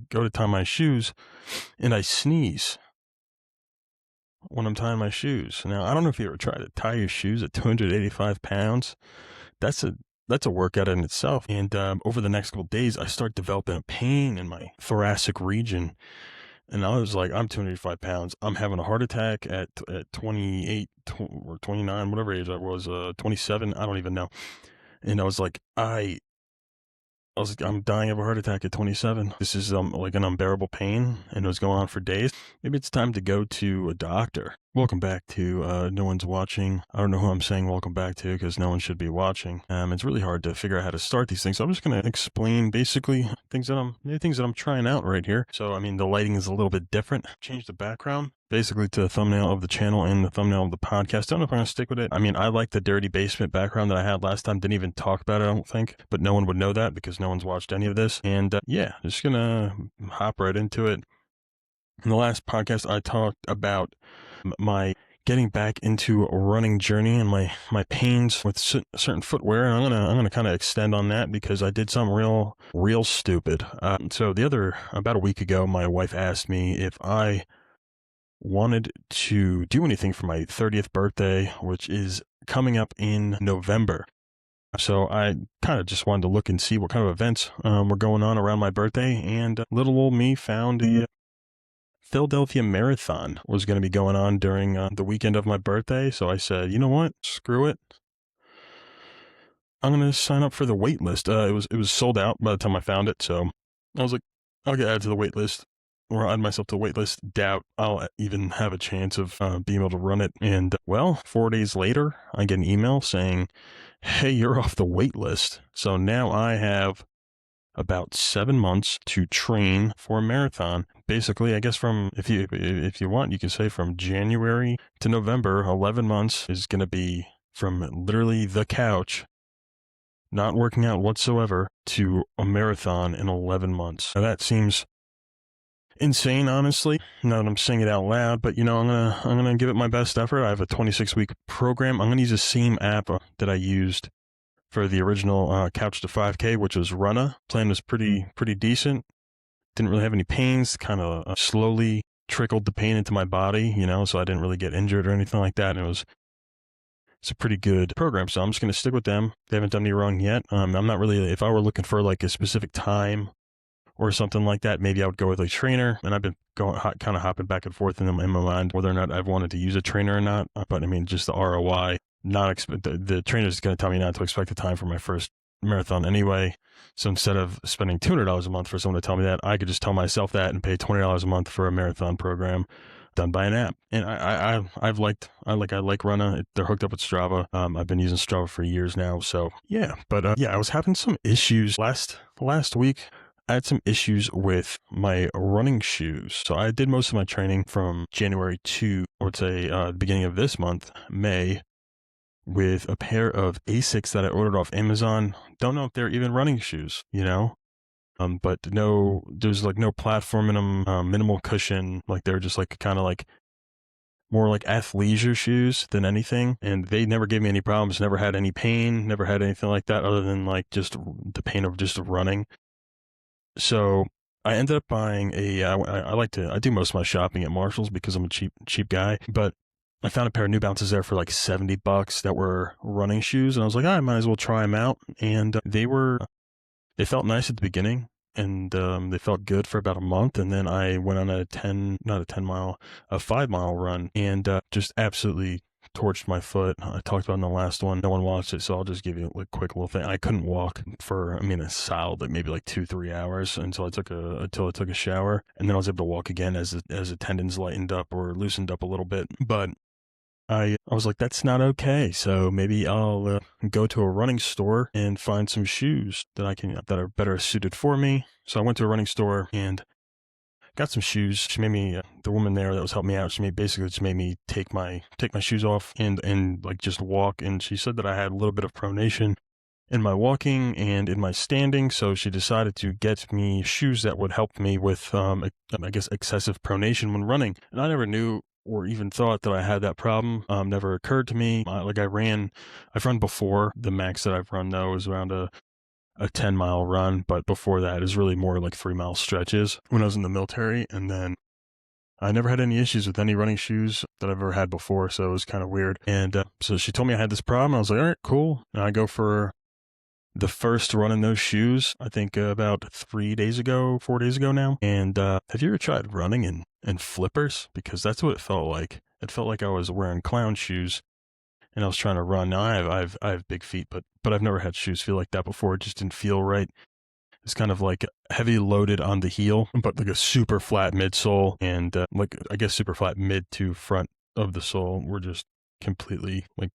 go to tie my shoes and I sneeze when I'm tying my shoes. Now, I don't know if you ever tried to tie your shoes at 285 pounds. That's a workout in itself. And over the next couple of days, I start developing a pain in my thoracic region. And I was like, I'm 285 pounds. I'm having a heart attack at 28 or 29, whatever age I was, 27. I don't even know. And I was like, I'm dying of a heart attack at 27. This is like an unbearable pain, and it was going on for days. Maybe it's time to go to a doctor. Welcome back to No One's Watching. I don't know who I'm saying welcome back to because no one should be watching. It's really hard to figure out how to start these things. So I'm just going to explain basically things that I'm trying out right here. So, I mean, the lighting is a little bit different. Change the background basically to the thumbnail of the channel and the thumbnail of the podcast. Don't know if I'm going to stick with it. I mean, I like the dirty basement background that I had last time. Didn't even talk about it, I don't think. But no one would know that because no one's watched any of this. And yeah, just going to hop right into it. In the last podcast, I talked about my getting back into a running journey and my pains with certain footwear. And I'm gonna kind of extend on that because I did something real stupid. So about a week ago, my wife asked me if I wanted to do anything for my 30th birthday, which is coming up in November. So I kind of just wanted to look and see what kind of events were going on around my birthday, and little old me found the Philadelphia Marathon was going to be going on during the weekend of my birthday. So I said, you know what? Screw it. I'm going to sign up for the wait list. It was sold out by the time I found it. So I was like, I'll get added to the wait list, or add myself to the wait list. Doubt I'll even have a chance of being able to run it. And well, 4 days later, I get an email saying, hey, you're off the wait list. So now I have about 7 months to train for a marathon. Basically, I guess if you want, you can say from January to November, 11 months is going to be from literally the couch, not working out whatsoever, to a marathon in 11 months. Now that seems insane, honestly, now that I'm saying it out loud, but I'm gonna give it my best effort. I have a 26-week program. I'm gonna use the same app that I used for the original Couch to 5K, which was Runna. Plan was pretty decent. Didn't really have any pains, kind of slowly trickled the pain into my body, so I didn't really get injured or anything like that. And it's a pretty good program, so I'm just going to stick with them. They haven't done me wrong yet. I'm not really, if I were looking for like a specific time or something like that, maybe I would go with a trainer. And I've been kind of hopping back and forth in my mind whether or not I've wanted to use a trainer or not. But I mean, just the ROI, the trainer's going to tell me not to expect the time for my first marathon anyway. So instead of spending $200 a month for someone to tell me that, I could just tell myself that and pay $20 a month for a marathon program done by an app. And I like Runna. They're hooked up with Strava. I've been using Strava for years now. So yeah, but yeah, I was having some issues last week. I had some issues with my running shoes. So I did most of my training from January to, I would say, the beginning of this month, May, with a pair of Asics that I ordered off Amazon. Don't know if they're even running shoes, but there's like no platform in them, minimal cushion. Like they're just like kind of like more like athleisure shoes than anything. And they never gave me any problems, never had any pain, never had anything like that other than like just the pain of just running. So I ended up buying I do most of my shopping at Marshall's because I'm a cheap guy, but I found a pair of New Balances there for like $70 that were running shoes. And I was like, I might as well try them out. And they felt nice at the beginning, and they felt good for about a month. And then I went on a 5-mile run, and just absolutely torched my foot. I talked about it in the last one. No one watched it, so I'll just give you a quick little thing. I couldn't walk for, a solid, like maybe like 2-3 hours until I took a shower. And then I was able to walk again as the tendons lightened up or loosened up a little bit. But I was like, that's not okay. So maybe I'll go to a running store and find some shoes that are better suited for me. So I went to a running store and got some shoes. She made me, the woman there that was helping me out, she basically made me take my shoes off and like just walk. And she said that I had a little bit of pronation in my walking and in my standing. So she decided to get me shoes that would help me with, I guess, excessive pronation when running. And I never knew or even thought that I had that problem. Never occurred to me. I've run before. The max that I've run though is around a a 10-mile run, but before that, it was really more like 3-mile stretches when I was in the military. And then I never had any issues with any running shoes that I've ever had before, so it was kind of weird. And so she told me I had this problem. I was like, all right, cool. And I go for the first run in those shoes, I think about 4 days ago now. And have you ever tried running in flippers? Because that's what it felt like. It felt like I was wearing clown shoes and I was trying to run. Now I have big feet, but I've never had shoes feel like that before. It just didn't feel right. It's kind of like heavy loaded on the heel, but like a super flat midsole and like I guess super flat mid to front of the sole were just completely like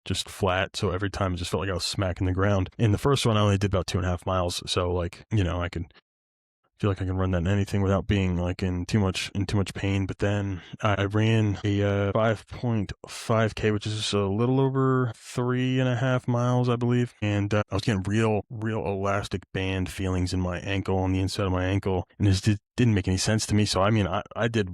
just flat. So every time it just felt like I was smacking the ground. In the first one, I only did about 2.5 miles. So like, I can feel like I can run that in anything without being like in too much pain. But then I ran a 5.5K, which is a little over 3.5 miles, I believe. And I was getting real elastic band feelings in my ankle, on the inside of my ankle. And this didn't make any sense to me. So, I mean, I did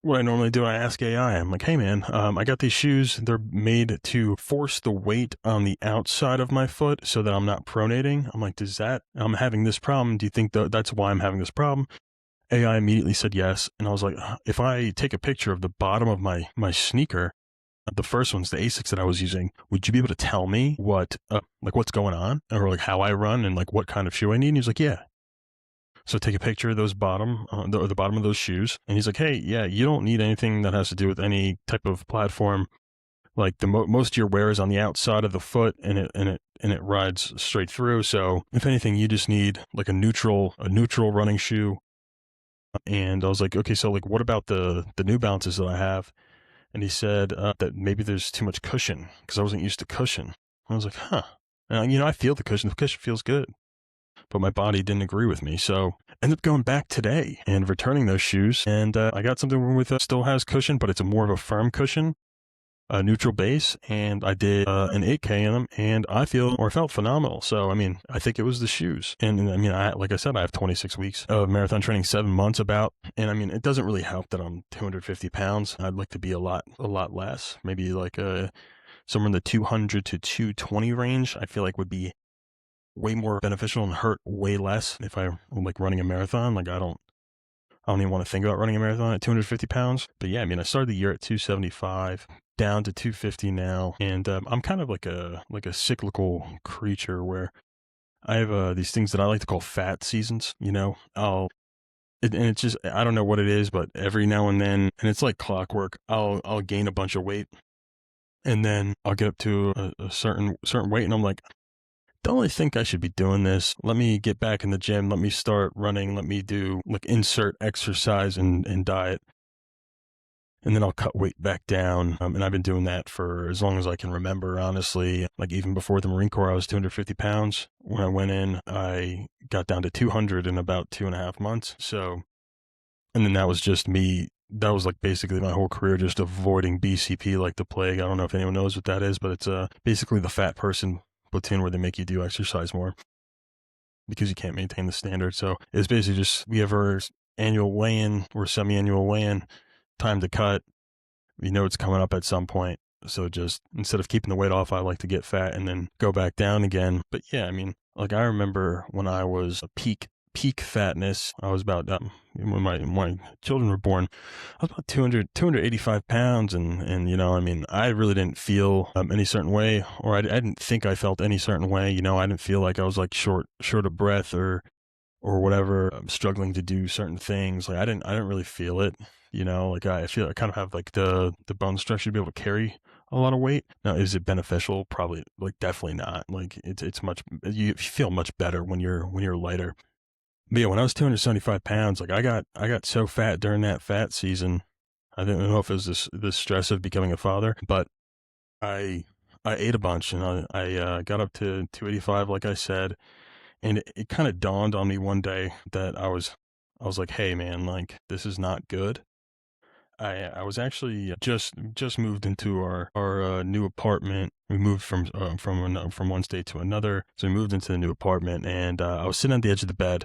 what I normally do. I ask AI, I'm like, hey man, I got these shoes. They're made to force the weight on the outside of my foot so that I'm not pronating. I'm like, I'm having this problem. Do you think that's why I'm having this problem? AI immediately said yes. And I was like, if I take a picture of the bottom of my sneaker, the first ones, the Asics that I was using, would you be able to tell me what's going on, or like how I run and like what kind of shoe I need? And he's like, yeah. So take a picture of those the bottom of those shoes. And he's like, hey, yeah, you don't need anything that has to do with any type of platform. Like most of your wear is on the outside of the foot and it rides straight through. So if anything, you just need like a neutral running shoe. And I was like, okay, so like what about the New Balances that I have? And he said that maybe there's too much cushion because I wasn't used to cushion. I was like, huh. And, I feel the cushion. The cushion feels good. But my body didn't agree with me. So I ended up going back today and returning those shoes. And I got something with still has cushion, but it's more of a firm cushion, a neutral base. And I did an 8K in them and I felt phenomenal. So, I mean, I think it was the shoes. And I mean, like I said, I have 26 weeks of marathon training, 7 months about. And I mean, it doesn't really help that I'm 250 pounds. I'd like to be a lot less, maybe like somewhere in the 200 to 220 range. I feel like would be way more beneficial and hurt way less if I like running a marathon. Like I don't even want to think about running a marathon at 250 pounds. But yeah, I mean, I started the year at 275, down to 250 now. And I'm kind of like a cyclical creature where I have these things that I like to call fat seasons, and it's just, I don't know what it is, but every now and then, and it's like clockwork, I'll gain a bunch of weight and then I'll get up to a certain weight and I'm like, don't really think I should be doing this. Let me get back in the gym. Let me start running. Let me do like insert exercise and diet. And then I'll cut weight back down. And I've been doing that for as long as I can remember, honestly. Like even before the Marine Corps, I was 250 pounds. When I went in, I got down to 200 in about 2.5 months. So, and then that was just me. That was like basically my whole career, just avoiding BCP like the plague. I don't know if anyone knows what that is, but it's basically the fat person platoon where they make you do exercise more because you can't maintain the standard. So it's basically just, we have our annual weigh-in or semi-annual weigh-in, time to cut. We know it's coming up at some point. So just instead of keeping the weight off, I like to get fat and then go back down again. But yeah, I mean, like I remember when I was a peak fatness, I was about, when my children were born, I was about 285 pounds. And, I mean, I really didn't feel any certain way, or I didn't think I felt any certain way. I didn't feel like I was like short of breath or whatever, struggling to do certain things. Like I didn't really feel it, like I feel I kind of have like the bone structure to be able to carry a lot of weight. Now, is it beneficial? Probably, like definitely not. Like it's much, you feel much better when you're lighter. But yeah, when I was 275 pounds, like I got so fat during that fat season. I didn't know if it was this stress of becoming a father, but I ate a bunch and I got up to 285, like I said. And it kind of dawned on me one day that I was like, hey man, like this is not good. I was actually just moved into our new apartment. We moved from one state to another. So we moved into the new apartment and I was sitting at the edge of the bed.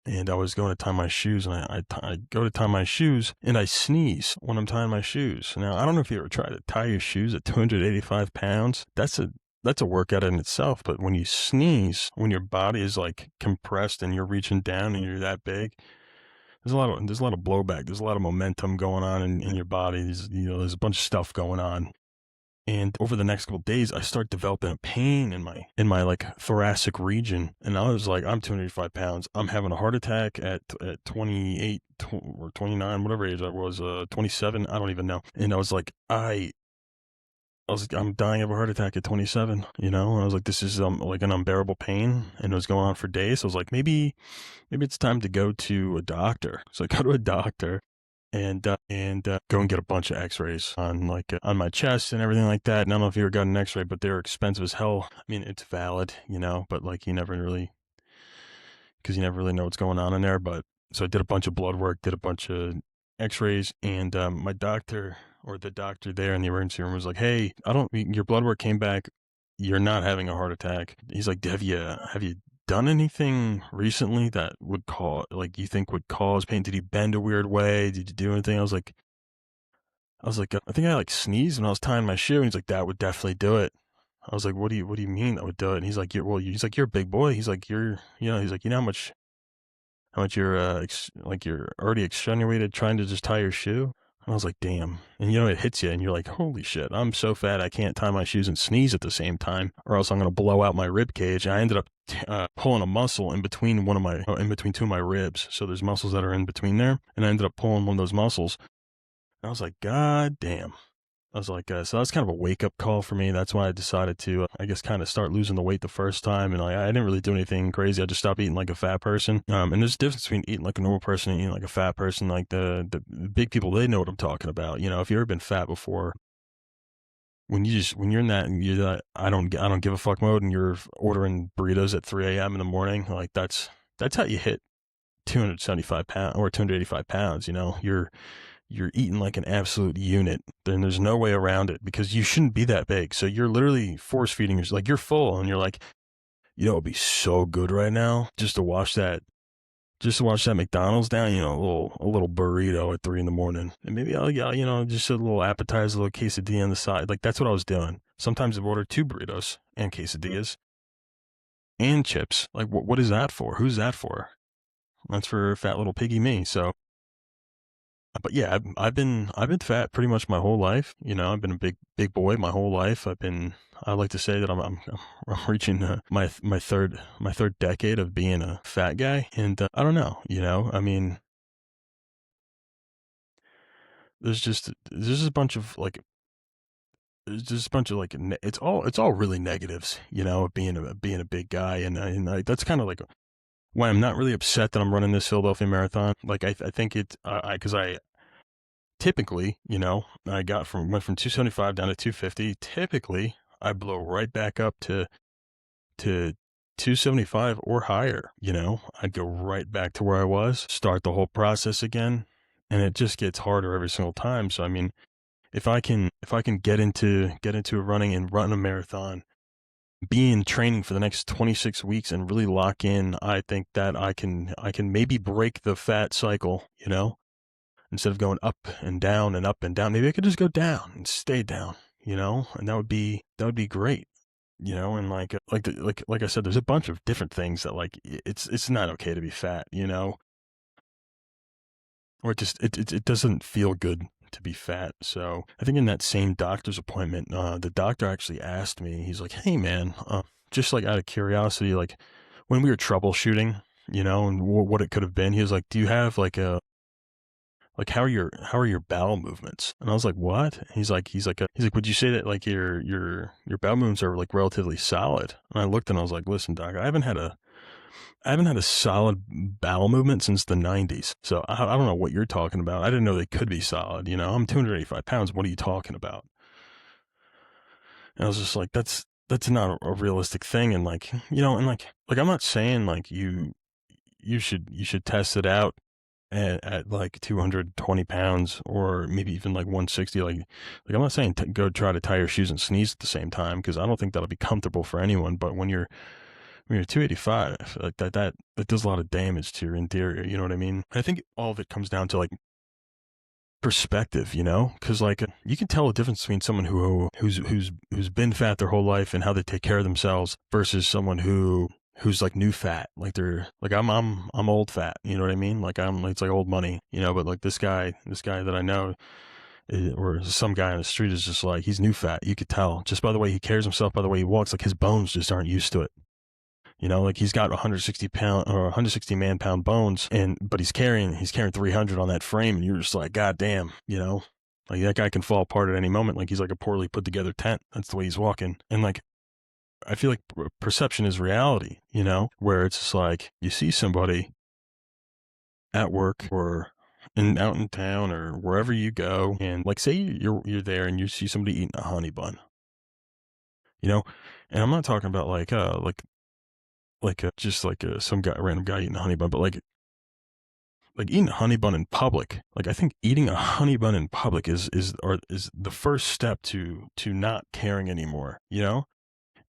And I was going to tie my shoes, and I go to tie my shoes, and I sneeze when I'm tying my shoes. Now, I don't know if you ever tried to tie your shoes at 285 pounds. That's that's a workout in itself. But when you sneeze, when your body is like compressed and you're reaching down and you're that big, there's a lot of blowback. There's a lot of momentum going on in your body. There's a bunch of stuff going on. And over the next couple of days, I start developing a pain in my like thoracic region. And I was like, I'm 285 pounds. I'm having a heart attack at 28 or 29, whatever age I was, 27. I don't even know. And I was like, I'm dying of a heart attack at 27, And I was like, this is like an unbearable pain, and it was going on for days. So I was like, maybe it's time to go to a doctor. So I go to a doctor and go and get a bunch of X-rays on on my chest and everything like that. And I don't know if you ever got an X-ray, but they're expensive as hell. I mean, it's valid, but like because you never really know what's going on in there. But so I did a bunch of blood work, did a bunch of X-rays, and my doctor or the doctor there in the emergency room was like, "Hey, your blood work came back. You're not having a heart attack." He's like, "Have you done anything recently that would you think would cause pain? Did you bend a weird way? Did you do anything?" I was like, I think I like sneezed when I was tying my shoe, and he's like, "That would definitely do it." I was like, "What do you mean that would do it?" And he's like, he's like, "You're a big boy." He's like, he's like, how much you're like you're already extenuated trying to just tie your shoe. And I was like, damn. And it hits you and you're like, holy shit, I'm so fat I can't tie my shoes and sneeze at the same time, or else I'm gonna blow out my rib cage. And I ended up pulling a muscle in between in between two of my ribs. So there's muscles that are in between there, and I ended up pulling one of those muscles. And I was like, God damn. I was like, so that's kind of a wake up call for me. That's why I decided to, I guess, kind of start losing the weight the first time. And I didn't really do anything crazy. I just stopped eating like a fat person. And there's a difference between eating like a normal person and eating like a fat person. Like the big people, they know what I'm talking about. If you've ever been fat before, when you're in that and you're that, I don't give a fuck mode, and you're ordering burritos at 3 a.m. in the morning, like that's how you hit 275 pounds or 285 pounds. You're eating like an absolute unit. Then there's no way around it, because you shouldn't be that big. So you're literally force feeding yourself. Like, you're full and you're like, it'd be so good right now just to wash that McDonald's down, a little burrito at 3 a.m. And maybe I'll just a little appetizer, a little quesadilla on the side. Like, that's what I was doing. Sometimes I've ordered 2 burritos and quesadillas and chips. Like, what is that for? Who's that for? That's for fat little piggy me. So, but yeah, I've been fat pretty much my whole life. I've been a big boy my whole life. I like to say that I'm reaching my third decade of being a fat guy, and I don't know. I mean, there's just a bunch of like there's just a bunch of like it's all really negatives. Of being a big guy, and that's kind of like why I'm not really upset that I'm running this Philadelphia marathon. Like, I think because I typically, I went from 275 down to 250. Typically, I blow right back up to 275 or higher. I'd go right back to where I was, start the whole process again, and it just gets harder every single time. So I mean, if I can get into running and run a marathon, be in training for the next 26 weeks and really lock in, I think that I can maybe break the fat cycle. Instead of going up and down and up and down, maybe I could just go down and stay down, and that would be great, and like I said, there's a bunch of different things that like it's not okay to be fat, or it doesn't feel good to be fat. So I think in that same doctor's appointment, the doctor actually asked me, he's like, "Hey man, just like out of curiosity, like when we were troubleshooting, and what it could have been," he was like, "Do you have like how are your bowel movements?" And I was like, "What?" He's like, "Would you say that like your bowel movements are like relatively solid?" And I looked and I was like, "Listen, doc, I haven't had a solid bowel movement since the 90s. So I don't know what you're talking about. I didn't know they could be solid. I'm 285 pounds. What are you talking about?" And I was just like, that's not a realistic thing. And like I'm not saying like you should test it out at like 220 pounds or maybe even like 160. Like I'm not saying go try to tie your shoes and sneeze at the same time, because I don't think that'll be comfortable for anyone. But when you're 285, like that does a lot of damage to your interior. You know what I mean? I think all of it comes down to like perspective, you know, because like you can tell the difference between someone who's been fat their whole life and how they take care of themselves versus someone who's like new fat. Like they're like I'm old fat, you know what I mean? Like it's like old money, you know. But like this guy that I know, or some guy on the street is just like he's new fat. You could tell just by the way he carries himself, by the way he walks. Like his bones just aren't used to it. You know, like he's got 160 pound or 160 man pound bones, but he's carrying 300 on that frame, and you're just like, God damn, you know, like that guy can fall apart at any moment. Like he's like a poorly put together tent. That's the way he's walking, and like I feel like perception is reality. You know, where it's just like you see somebody at work or out in town or wherever you go, and like say you're there and you see somebody eating a honey bun, you know, and I'm not talking about just like some guy, random guy eating a honey bun, but like eating a honey bun in public. Like I think eating a honey bun in public is the first step to not caring anymore, you know?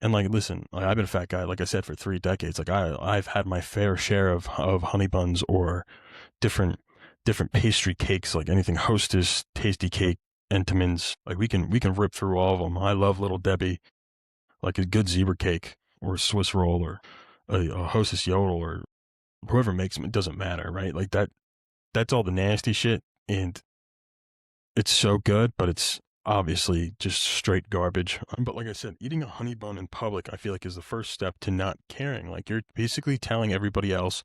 And like listen, like, I've been a fat guy, like I said, for 3 decades. Like I've had my fair share of honey buns or different different pastry cakes, like anything Hostess, Tasty Cake, Entenmann's. Like we can rip through all of them. I love Little Debbie, like a good zebra cake or a Swiss roll or a Hostess Yodel or whoever makes them. It doesn't matter, right? Like that's all the nasty shit, and it's so good, but it's obviously just straight garbage. But like I said, eating a honey bun in public, I feel like is the first step to not caring. Like you're basically telling everybody else,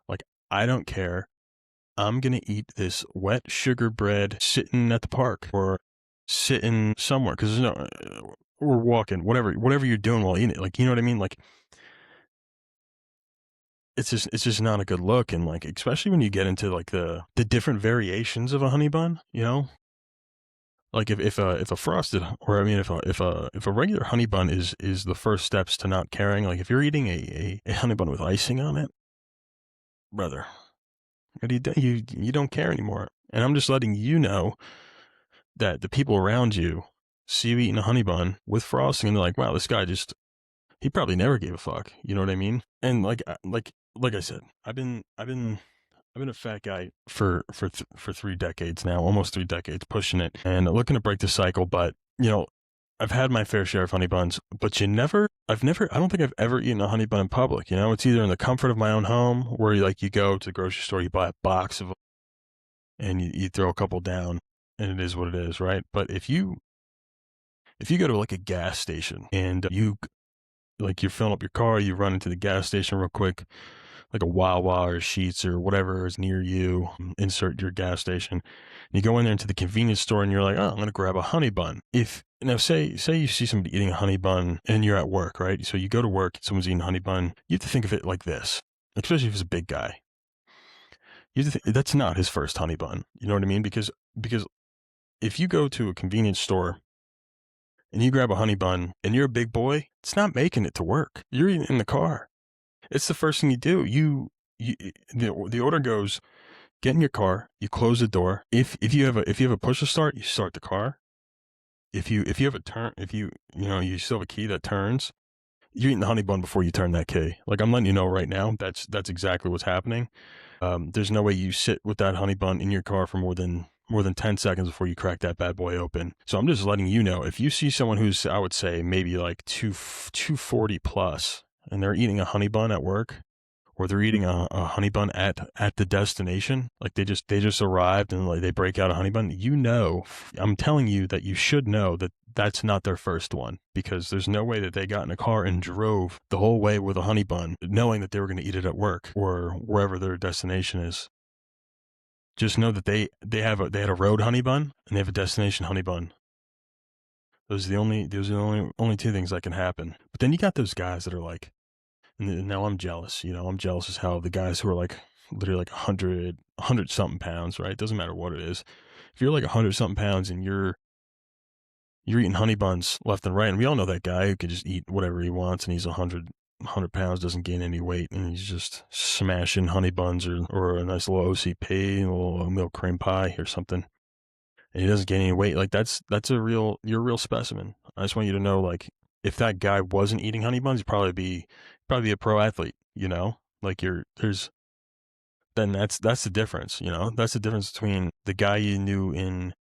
like, I don't care. I'm gonna eat this wet sugar bread sitting at the park or sitting somewhere because we're walking, whatever you're doing while eating it. Like, you know what I mean? Like, it's just not a good look, and like especially when you get into like the different variations of a honey bun, you know, like if a frosted, or I mean if a regular honey bun is the first steps to not caring. Like if you're eating a honey bun with icing on it, brother, what do you do? You don't care anymore. And I'm just letting you know that the people around you see you eating a honey bun with frosting, and they're like, wow, this guy just, he probably never gave a fuck. You know what I mean? And like I said, I've been a fat guy for 3 decades now, almost 3 decades, pushing it, and looking to break the cycle. But you know, I've had my fair share of honey buns, but I don't think I've ever eaten a honey bun in public. You know, it's either in the comfort of my own home, where you go to the grocery store, you buy a box of, and you throw a couple down, and it is what it is, right? But if you go to like a gas station and you're filling up your car, you run into the gas station real quick, like a Wawa or Sheetz or whatever is near you, insert your gas station. You go in there into the convenience store and you're like, oh, I'm going to grab a honey bun. Say you see somebody eating a honey bun and you're at work, right? So you go to work and someone's eating a honey bun. You have to think of it like this, especially if it's a big guy. You have to that's not his first honey bun. You know what I mean? Because if you go to a convenience store and you grab a honey bun and you're a big boy, it's not making it to work. You're eating in the car. It's the first thing you do. The order goes, get in your car, you close the door. If you have a push to start, you start the car. If you have a turn, you still have a key that turns, you're eating the honey bun before you turn that key. Like I'm letting you know right now, that's exactly what's happening. There's no way you sit with that honey bun in your car for more than 10 seconds before you crack that bad boy open. So I'm just letting you know, if you see someone who's, I would say maybe like 240 plus, and they're eating a honey bun at work, or they're eating a honey bun at the destination, like they just arrived and like they break out a honey bun, you know, I'm telling you that you should know that that's not their first one, because there's no way that they got in a car and drove the whole way with a honey bun knowing that they were going to eat it at work or wherever their destination is. Just know that they had a road honey bun and they have a destination honey bun. Those are the only two things that can happen. But then you got those guys that are like, and now I'm jealous. You know, I'm jealous as hell of the guys who are like literally like 100 something pounds, right? Doesn't matter what it is. If you're like 100 something pounds and you're eating honey buns left and right, and we all know that guy who can just eat whatever he wants, and he's 100 pounds, doesn't gain any weight, and he's just smashing honey buns or a nice little OCP, a little milk cream pie or something, and he doesn't gain any weight. Like you're a real specimen. I just want you to know, like, if that guy wasn't eating honey buns, he'd probably be a pro athlete, you know? Like that's then that's the difference, you know? That's the difference between the guy you knew in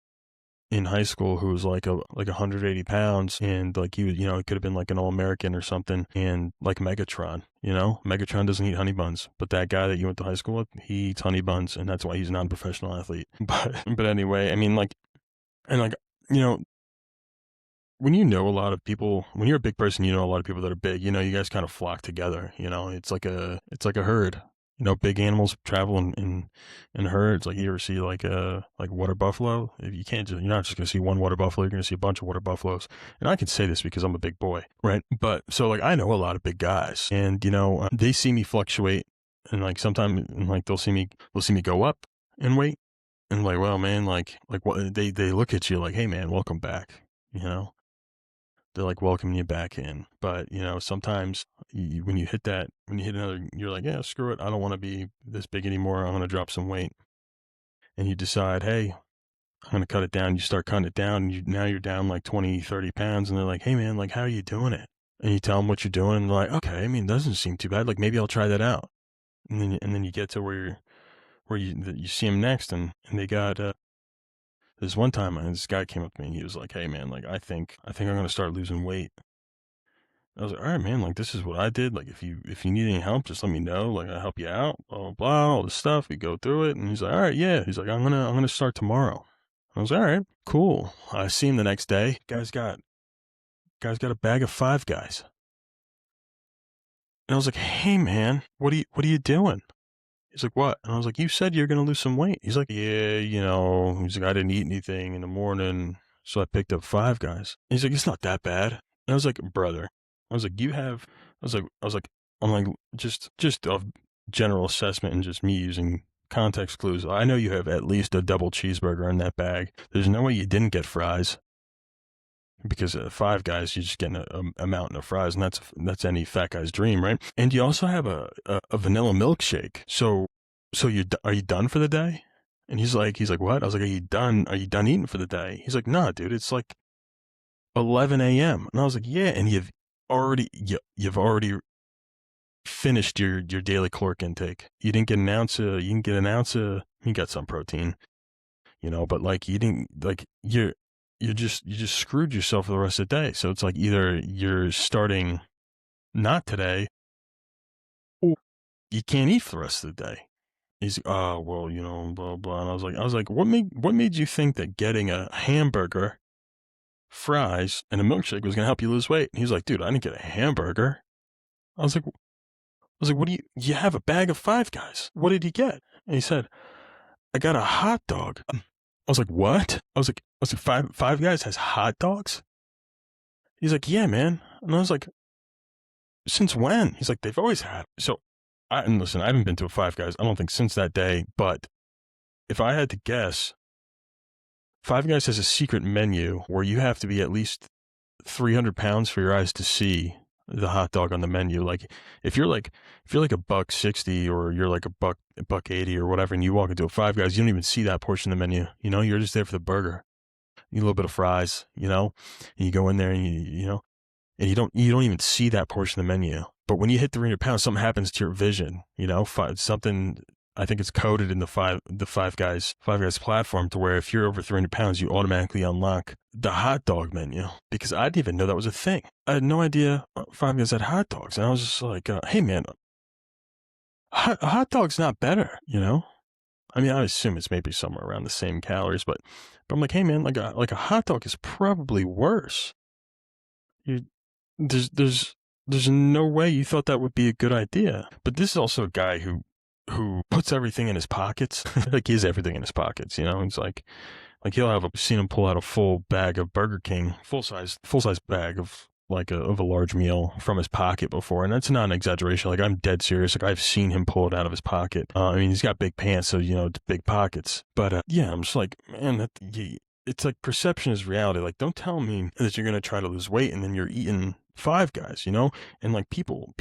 high school who was like 180 pounds and like he was, you know, it could have been like an All-American or something, and like Megatron, you know? Megatron doesn't eat honey buns, but that guy that you went to high school with, he eats honey buns, and that's why he's a non-professional athlete. But anyway, I mean, like, and like, you know, when you know a lot of people, when you're a big person, you know a lot of people that are big, you know, you guys kind of flock together, you know, it's like a herd. You know, big animals travel in herds. Like you ever see like a water buffalo? If you can't just, you're not just gonna see one water buffalo, you're gonna see a bunch of water buffaloes. And I can say this because I'm a big boy, right? But so like I know a lot of big guys, and you know, they see me fluctuate, and like sometimes and like they'll see me go up in weight, and like, well, man, like what they look at you like, hey man, welcome back, you know. They're like welcoming you back in. But, you know, sometimes when you hit another, you're like, yeah, screw it. I don't want to be this big anymore. I'm going to drop some weight. And you decide, hey, I'm going to cut it down. You start cutting it down. And now you're down like 20, 30 pounds. And they're like, hey, man, like, how are you doing it? And you tell them what you're doing. And they're like, okay, I mean, it doesn't seem too bad. Like, maybe I'll try that out. And then you get to where you see them next. And they got, this one time, this guy came up to me and he was like, hey, man, like, I think I'm going to start losing weight. I was like, all right, man, like, this is what I did. Like, if you need any help, just let me know. Like, I'll help you out, blah, blah, blah, all this stuff. We go through it. And he's like, all right, yeah. He's like, I'm going to start tomorrow. I was like, all right, cool. I see him the next day. Guy's got a bag of Five Guys. And I was like, hey, man, what are you doing? He's like, what? And I was like, you said you're going to lose some weight. He's like, yeah, you know, he's like, I didn't eat anything in the morning, so I picked up Five Guys. He's like, it's not that bad. And I was like, brother, I was like, I'm like, just a general assessment and just me using context clues. I know you have at least a double cheeseburger in that bag. There's no way you didn't get fries. Because at Five Guys, you're just getting a mountain of fries, and that's any fat guy's dream, right? And you also have a vanilla milkshake. So are you done for the day? And he's like, what? I was like, are you done eating for the day? He's like, nah, dude, it's like 11 a.m. And I was like, yeah, and you've already finished your daily caloric intake. You didn't get an ounce of, you got some protein, you know, but like you didn't, like you just screwed yourself for the rest of the day. So it's like either you're starting not today or you can't eat for the rest of the day. He's like, oh, well, you know, blah, blah. And I was like, what made you think that getting a hamburger, fries, and a milkshake was going to help you lose weight? And he's like, dude, I didn't get a hamburger. I was like, what you have a bag of Five Guys. What did you get? And he said, I got a hot dog. I was like, what? I was like, Five Guys has hot dogs? He's like, yeah, man. And I was like, since when? He's like, they've always had. So, and listen, I haven't been to a Five Guys, I don't think, since that day. But if I had to guess, Five Guys has a secret menu where you have to be at least 300 pounds for your eyes to see the hot dog on the menu. Like if you're like $160 or you're like $180 or whatever, and you walk into a Five Guys, you don't even see that portion of the menu. You know, you're just there for the burger, you need a little bit of fries, you know, and you go in there and you know, and you don't even see that portion of the menu. But when you hit 300 pounds, something happens to your vision, you know, something. I think it's coded in the Five Guys platform to where if you're over 300 pounds, you automatically unlock the hot dog menu, because I didn't even know that was a thing. I had no idea Five Guys had hot dogs. And I was just like, hey man, a hot dog's not better, you know? I mean, I assume it's maybe somewhere around the same calories, but I'm like, hey man, like a hot dog is probably worse. There's no way you thought that would be a good idea. But this is also a guy who puts everything in his pockets. Like he has everything in his pockets, you know? It's like he'll have seen him pull out a full bag of Burger King, full size bag of a large meal from his pocket before. And that's not an exaggeration. Like I'm dead serious. Like I've seen him pull it out of his pocket. I mean, he's got big pants, so, you know, big pockets. But yeah, I'm just like, man, it's like perception is reality. Like don't tell me that you're going to try to lose weight and then you're eating Five Guys, you know? And like people,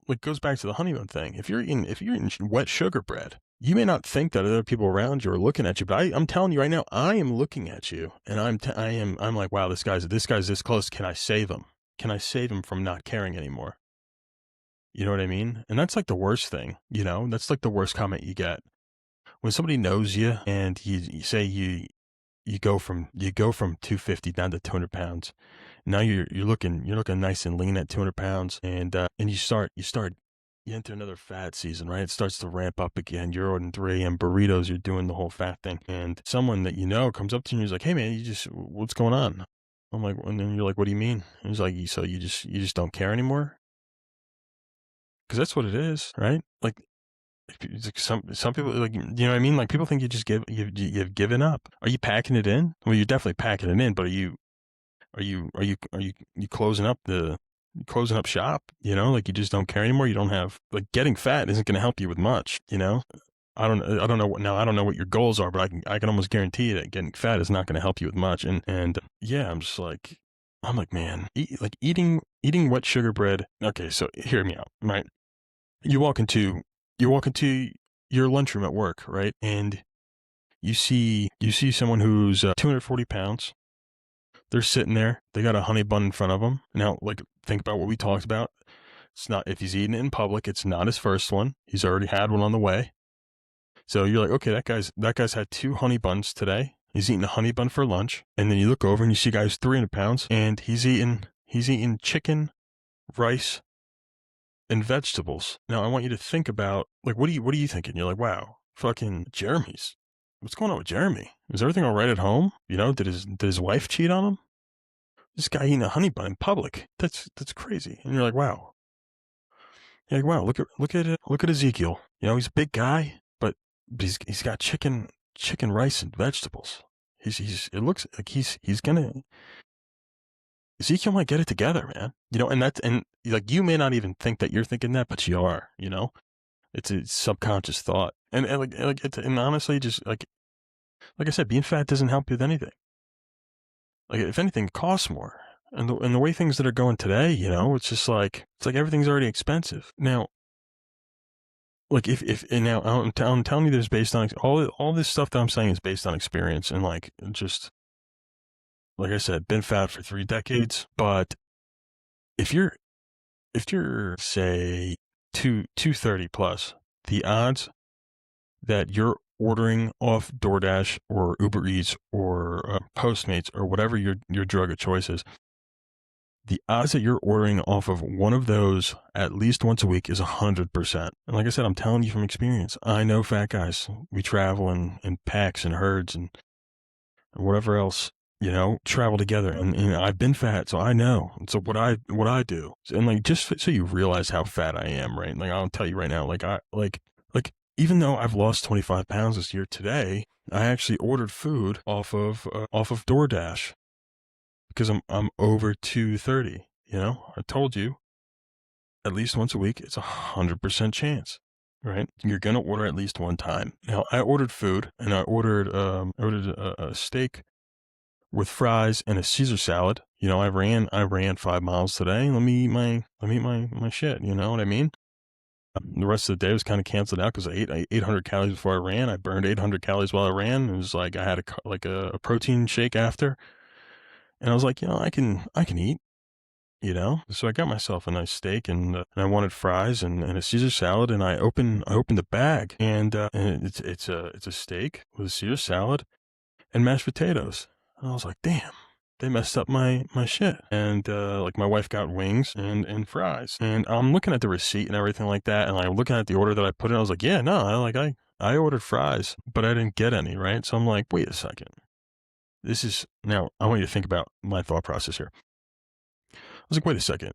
like goes back to the honeymoon thing. If you're eating wet sugar bread, you may not think that other people around you are looking at you, but I'm telling you right now, I am looking at you, and I'm like, wow, this guy's this close. Can I save him? Can I save him from not caring anymore? You know what I mean? And that's like the worst thing, you know? That's like the worst comment you get. when somebody knows you and you say you go from 250 down to 200 pounds. Now you're looking nice and lean at 200 pounds, and you enter another fat season, right? It starts to ramp up again. You're ordering 3 a.m. burritos. You're doing the whole fat thing, and someone that you know comes up to you and he's like, "Hey man, what's going on?" I'm like, and then you're like, "What do you mean?" And he's like, "So you just don't care anymore?" Because that's what it is, right? Like some people, like, you know what I mean? Like, people think you've given up. Are you packing it in? Well, you're definitely packing it in, but are you closing up shop? You know, like, you just don't care anymore. You don't have, like, getting fat isn't going to help you with much. You know, I don't know what your goals are, but I can almost guarantee you that getting fat is not going to help you with much. And yeah, I'm like, man, eating wet sugar bread. Okay, so hear me out, right? You walk into your lunchroom at work, right? And you see someone who's 240 pounds. They're sitting there. They got a honey bun in front of them. Now, like, think about what we talked about. It's not, if he's eating it in public, it's not his first one. He's already had one on the way. So you're like, okay, that guy's had 2 honey buns today. He's eating a honey bun for lunch. And then you look over and you see a guy who's 300 pounds and he's eating chicken, rice, and vegetables. Now, I want you to think about, like, what are you thinking? You're like, wow, fucking Jeremy's. What's going on with Jeremy? Is everything all right at home? You know, did his wife cheat on him? This guy eating a honey bun in public. That's crazy. And you're like, wow. You're like, wow, look at Ezekiel. You know, he's a big guy, but he's got chicken, rice, and vegetables. It looks like Ezekiel might get it together, man. You know, and like, you may not even think that you're thinking that, but you are, you know? It's a subconscious thought. And honestly, just like I said, being fat doesn't help you with anything. Like, if anything, it costs more. And the way things that are going today, you know, it's like everything's already expensive. Now, like, now I'm telling you this based on all this stuff that I'm saying is based on experience, and, like, just like I said, been fat for 3 decades. But if you're say 230 plus, the odds that you're ordering off DoorDash or Uber Eats or Postmates or whatever your drug of choice is, the odds that you're ordering off of one of those at least once a week is 100%. And like I said, I'm telling you from experience. I know fat guys. We travel in packs and herds and whatever else, you know, travel together. And I've been fat, so I know. And so what I do, and, like, just so you realize how fat I am, right? Like, I'll tell you right now, like even though I've lost 25 pounds this year, today I actually ordered food off of DoorDash because I'm over 230. You know, I told you, at least once a week, it's 100% chance, right? You're gonna order at least one time. Now, I ordered food, and I ordered a steak with fries and a Caesar salad. You know, I ran 5 miles today. Let me eat my shit. You know what I mean? The rest of the day was kind of canceled out because I ate 800 calories before I ran. I burned 800 calories while I ran. It was like I had a protein shake after, and I was like, you know, I can eat, you know. So I got myself a nice steak, and I wanted fries and a Caesar salad, and I opened the bag, and it's a steak with a Caesar salad and mashed potatoes. And I was like, damn. They messed up my shit. And, like, my wife got wings and fries. And I'm looking at the receipt and everything like that. And I'm looking at the order that I put in. I was like, yeah, no, I ordered fries, but I didn't get any, right? So I'm like, wait a second. Now, I want you to think about my thought process here. I was like, wait a second.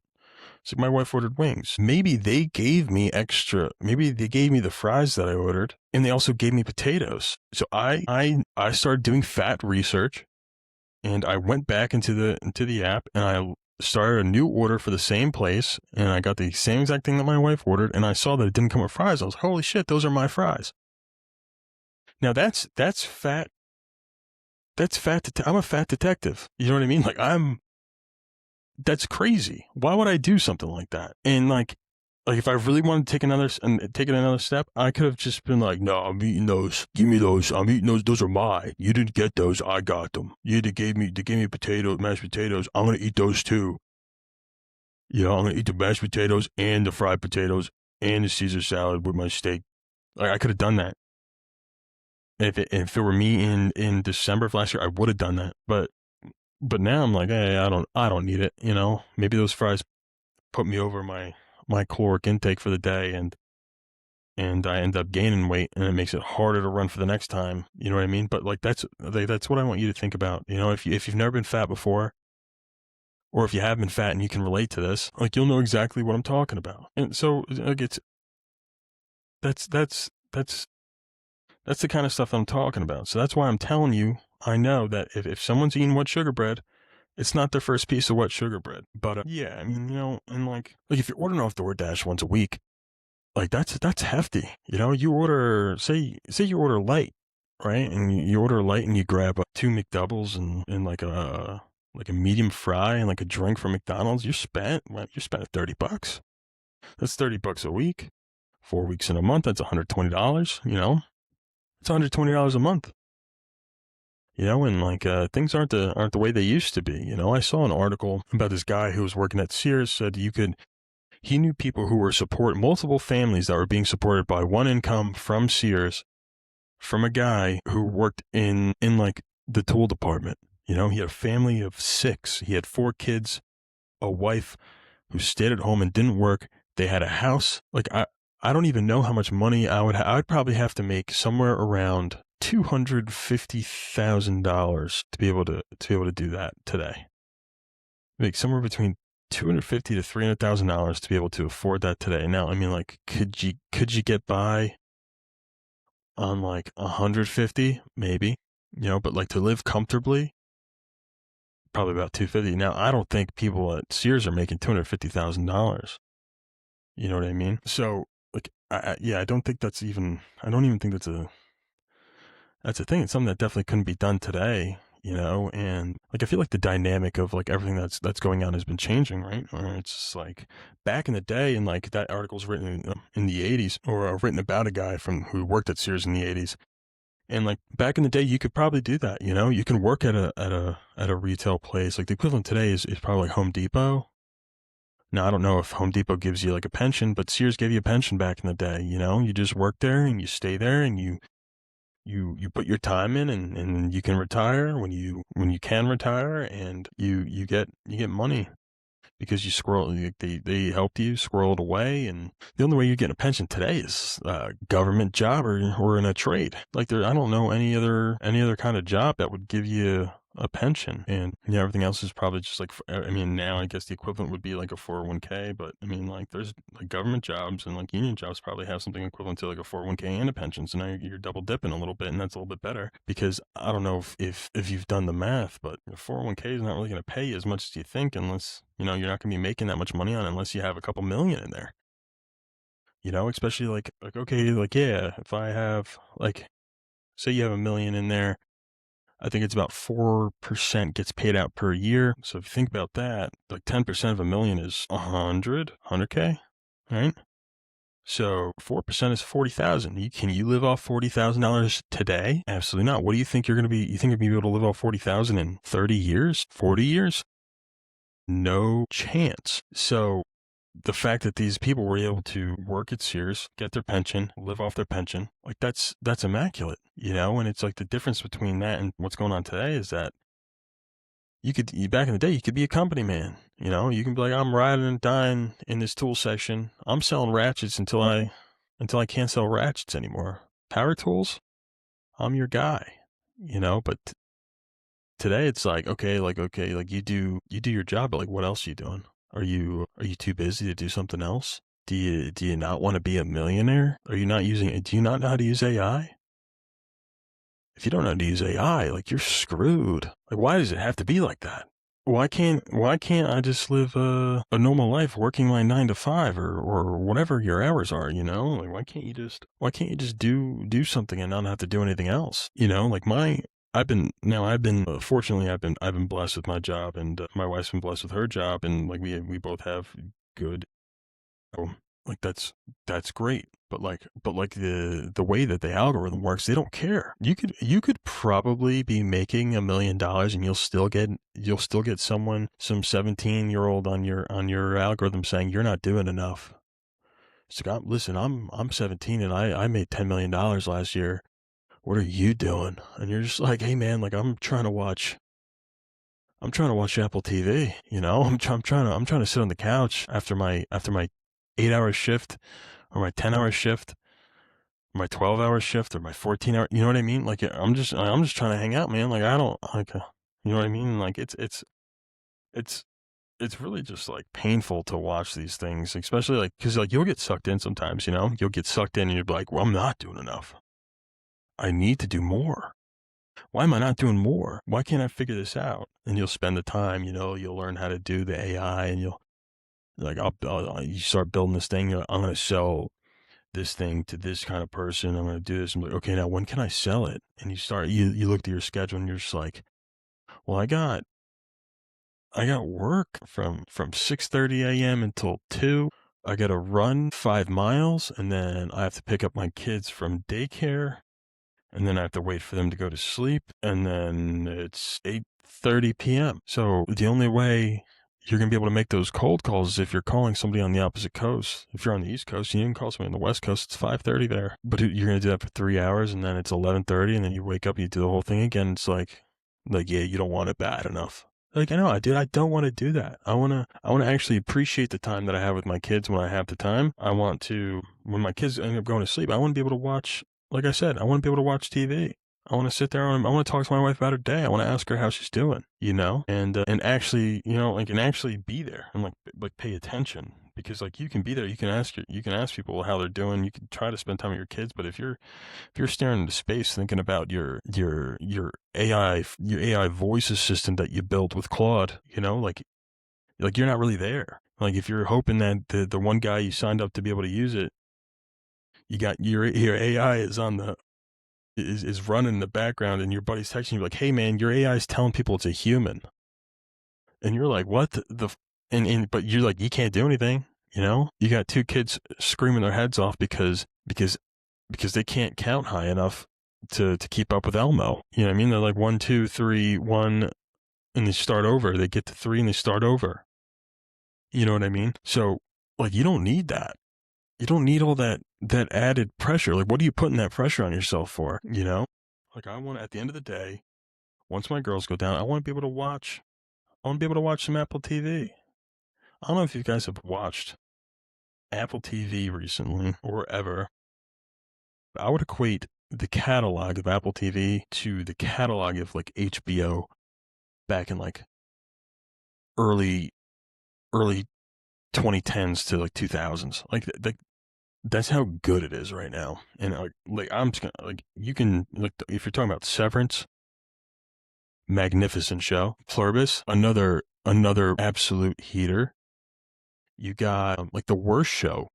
So my wife ordered wings. Maybe they gave me the fries that I ordered, and they also gave me potatoes. So I started doing fat research. And I went back into the app, and I started a new order for the same place, and I got the same exact thing that my wife ordered, and I saw that it didn't come with fries. I was like, holy shit, those are my fries. Now that's fat. I'm a fat detective. You know what I mean? Like, that's crazy. Why would I do something like that? And, like if I really wanted to take another step, I could have just been like, no, I'm eating those. Give me those. I'm eating those. Those are mine. You didn't get those. I got them. They gave me mashed potatoes. I'm going to eat those too. You know, I'm going to eat the mashed potatoes and the fried potatoes and the Caesar salad with my steak. Like, I could have done that. If it were me in December of last year, I would have done that. But now I'm like, hey, I don't need it. You know, maybe those fries put me over my caloric intake for the day, and I end up gaining weight, and it makes it harder to run for the next time. You know what I mean? But like that's what I want you to think about. You know, if you've never been fat before, or if you have been fat and you can relate to this, like you'll know exactly what I'm talking about. And so like that's that's that's that's the kind of stuff I'm talking about. So that's why I'm telling you. I know that if someone's eating wet sugar bread, it's not their first piece of wet sugar bread. But yeah, I mean, you know, and like if you're ordering off DoorDash once a week, like that's hefty. You know, you order say you order light, right? And you order light and you grab two McDoubles and like a medium fry and like a drink from McDonald's. You're spent $30. That's $30 a week. 4 weeks in a month, that's $120. You know, it's $120 a month. You know, and like things aren't the way they used to be. You know, I saw an article about this guy who was working at Sears, said he knew people who were multiple families that were being supported by one income from Sears, from a guy who worked in like the tool department. You know, he had a family of 6. He had 4 kids, a wife who stayed at home and didn't work. They had a house. Like I don't even know how much money I'd probably have to make somewhere around $250,000 to be able to do that today. Make somewhere between $250,000 to $300,000 to be able to afford that today. Now, I mean, like, could you get by on like 150, maybe, you know, but like to live comfortably, probably about 250. Now, I don't think people at Sears are making $250,000. You know what I mean? So, like, I don't think that's even. I don't even think that's a thing. It's something that definitely couldn't be done today. You know, and like I feel like the dynamic of like everything that's going on has been changing, right? Or it's just like back in the day, and like that article's written in the 80s, or written about a guy who worked at Sears in the 80s, and like back in the day, you could probably do that. You know, you can work at a retail place. Like the equivalent today is probably like Home Depot. Now I don't know if Home Depot gives you like a pension, but Sears gave you a pension back in the day. You know, you just work there and you stay there and you put your time in, and you can retire when you can retire, and you get money because they helped you squirrel it away. And the only way you're getting a pension today is a government job or in a trade. Like I don't know any other kind of job that would give you a pension. And yeah, everything else is probably just like, I mean, now I guess the equivalent would be like a 401k, but I mean, like there's like government jobs and like union jobs probably have something equivalent to like a 401k and a pension. So now you're double dipping a little bit, and that's a little bit better, because I don't know if you've done the math, but a 401k is not really going to pay you as much as you think, unless, you know, you're not going to be making that much money on it unless you have a couple million in there. You know, especially like okay, like yeah, if I have like, say you have $1 million in there, I think it's about 4% gets paid out per year. So if you think about that, like 10% of $1 million is 100K, right? So 4% is 40,000. Can you live off $40,000 today? Absolutely not. What do you think you're going to be? You think you're going to be able to live off 40,000 in 30 years, 40 years? No chance. So the fact that these people were able to work at Sears, get their pension, live off their pension, like that's immaculate, you know? And it's like the difference between that and what's going on today is that back in the day, you could be a company man, you know? You can be like, I'm riding and dying in this tool section. I'm selling ratchets until I can't sell ratchets anymore. Power tools, I'm your guy, you know? But today it's like, okay, like you do your job, but like what else are you doing? Are you too busy to do something else? Do you not want to be a millionaire? Do you not know how to use AI? If you don't know how to use AI, like you're screwed. Like why does it have to be like that? Why can't I just live a normal life working my 9 to 5 or whatever your hours are, you know? Like why can't you just do something and not have to do anything else? You know, like fortunately I've been blessed with my job, and my wife's been blessed with her job, and like we both have good, like that's great. But like the way that the algorithm works, they don't care. You could probably be making $1 million and you'll still get some 17-year-old on your algorithm saying you're not doing enough. So listen, I'm 17 and I made $10 million last year. what are you doing? And you're just like, hey man, like I'm trying to watch Apple TV. I'm trying to sit on the couch after my 8 hour shift or my 10 hour shift, or my 12 hour shift or my 14 hour. You know what I mean? Like I'm just trying to hang out, man. Like I don't like, you know what I mean? Like it's it's really just like painful to watch these things, especially like because like you'll get sucked in sometimes. You'll get sucked in and you'll be like, well, I'm not doing enough. I need to do more. Why am I not doing more? Why can't I figure this out? And you'll spend the time, you'll learn how to do the AI and you'll like, you start building this thing. I'm going to sell this thing to this kind of person. I'm going to do this. I'm like, okay, now when can I sell it? And you look at your schedule and you're just like, well, I got work from 6:30 a.m. until 2. I got to run 5 miles and then I have to pick up my kids from daycare. And then I have to wait for them to go to sleep, and then it's 8:30 p.m. So the only way you're going to be able to make those cold calls is if you're calling somebody on the opposite coast. If you're on the East Coast, you can call somebody on the West Coast, it's 5:30 there. But you're going to do that for 3 hours, and then it's 11:30, and then you wake up, and you do the whole thing again. It's like, yeah, you don't want it bad enough. Like, I know, dude, I don't want to do that. I want to actually appreciate the time that I have with my kids when I have the time. I want to, when my kids end up going to sleep, I want to be able to watch, like I said, I want to be able to watch TV. I want to sit there and I want to talk to my wife about her day. I want to ask her how she's doing, and actually, and actually be there and like pay attention, because like you can be there, you can ask people how they're doing. You can try to spend time with your kids, but if you're staring into space thinking about your AI voice assistant that you built with Claude, like you're not really there. Like if you're hoping that the one guy you signed up to be able to use it, you got your AI is running in the background, and your buddy's texting you like, hey man, your AI is telling people it's a human. And you're like, what but you're like, you can't do anything. You got 2 kids screaming their heads off because they can't count high enough to keep up with Elmo. You know what I mean? They're like 1, 2, 3, 1, and they start over. They get to 3 and they start over. You know what I mean? So like, you don't need that. You don't need all that added pressure. Like, what are you putting that pressure on yourself for? Like, I want, at the end of the day, once my girls go down, I want to be able to watch some Apple TV. I don't know if you guys have watched Apple TV recently or ever. But I would equate the catalog of Apple TV to the catalog of like HBO back in like early 2010s to like 2000s. Like that's how good it is right now. And like I'm just gonna, like, you can, like, if you're talking about Severance, magnificent show. Pluribus, another absolute heater. You got like the worst show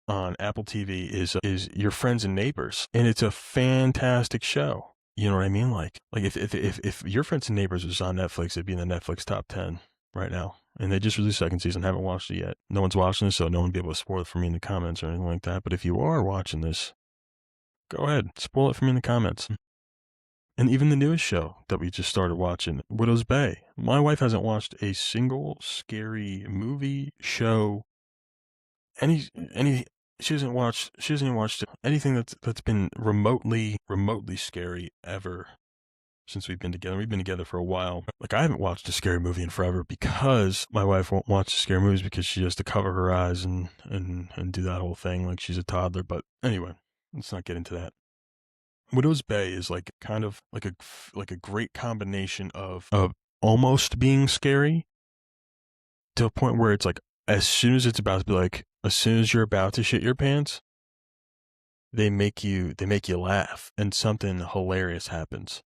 on Apple TV is Your Friends and Neighbors, and it's a fantastic show. You know what I mean? Like if Your Friends and Neighbors was on Netflix, it'd be in the Netflix top 10 right now. And they just released second season. Haven't watched it yet. No one's watching this, so no one will be able to spoil it for me in the comments or anything like that. But if you are watching this, go ahead, spoil it for me in the comments. And even the newest show that we just started watching, Widow's Bay. My wife hasn't watched a single scary movie, show, any she hasn't even watched anything that's been remotely scary ever since we've been together. We've been together for a while. Like, I haven't watched a scary movie in forever because my wife won't watch scary movies because she has to cover her eyes and do that whole thing like she's a toddler. But anyway, let's not get into that. Widow's Bay is like kind of like a great combination of almost being scary to a point where it's like, as soon as it's about to be like, as soon as you're about to shit your pants, they make you laugh and something hilarious happens.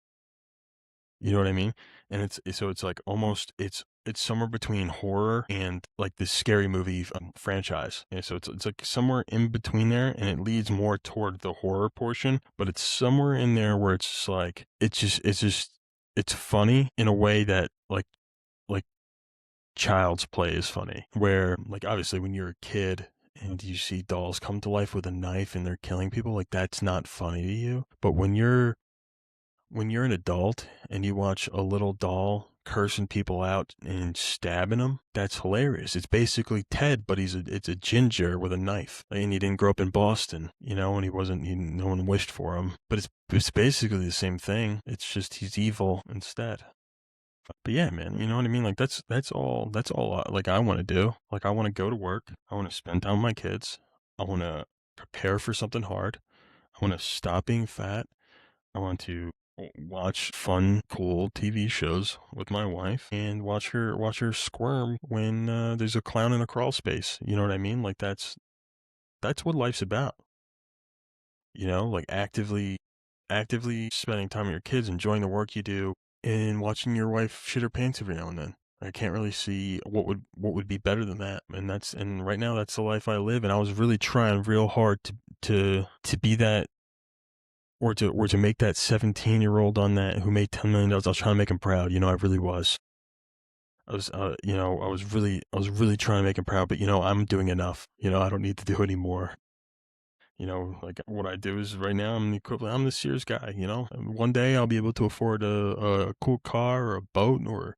You know what I mean? And it's like almost, it's somewhere between horror and like this scary movie franchise. And so it's like somewhere in between there, and it leads more toward the horror portion, but it's somewhere in there where it's just like, it's funny in a way that like child's play is funny, where like obviously when you're a kid and you see dolls come to life with a knife and they're killing people, like that's not funny to you. But when you're an adult and you watch a little doll cursing people out and stabbing them. That's hilarious. It's basically Ted, but it's a ginger with a knife. And he didn't grow up in Boston, and no one wished for him. But it's basically the same thing. It's just he's evil instead. But yeah, man, you know what I mean? Like that's all like I want to do. Like I want to go to work. I want to spend time with my kids. I want to prepare for something hard. I want to stop being fat. I want to watch fun, cool TV shows with my wife and watch her squirm when there's a clown in a crawl space. You know what I mean? Like that's what life's about. Like actively spending time with your kids, enjoying the work you do, and watching your wife shit her pants every now and then. I can't really see what would be better than that. And right now that's the life I live. And I was really trying real hard to be that, or to make that 17-year-old on that who made $10 million. I was trying to make him proud. I really was. I was, I was really trying to make him proud, but I'm doing enough. I don't need to do any more. Like what I do is right now I'm the equivalent. I'm the Sears guy. And one day I'll be able to afford a cool car or a boat or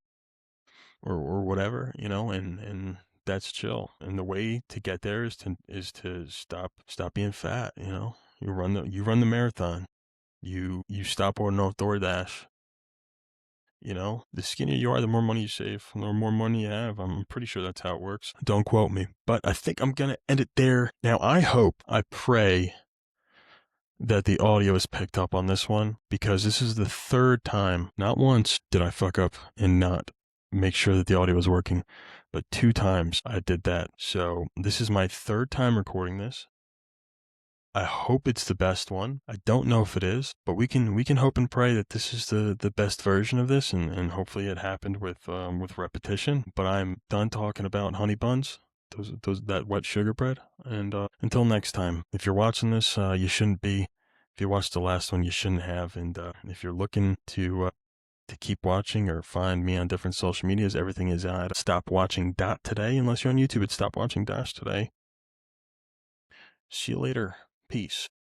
whatever. And that's chill. And the way to get there is to stop being fat. You run the marathon. You stop ordering off DoorDash. The skinnier you are, the more money you save, the more money you have. I'm pretty sure that's how it works. Don't quote me. But I think I'm going to end it there. Now, I pray that the audio is picked up on this one, because this is the third time, not once did I fuck up and not make sure that the audio was working, but 2 times I did that. So this is my 3rd time recording this. I hope it's the best one. I don't know if it is, but we can hope and pray that this is the best version of this, and hopefully it happened with repetition. But I'm done talking about honey buns, that wet sugar bread. And until next time, if you're watching this, you shouldn't be. If you watched the last one, you shouldn't have. And if you're looking to keep watching or find me on different social medias, everything is at stopwatching.today. Unless you're on YouTube, it's stopwatching-today. See you later. Peace.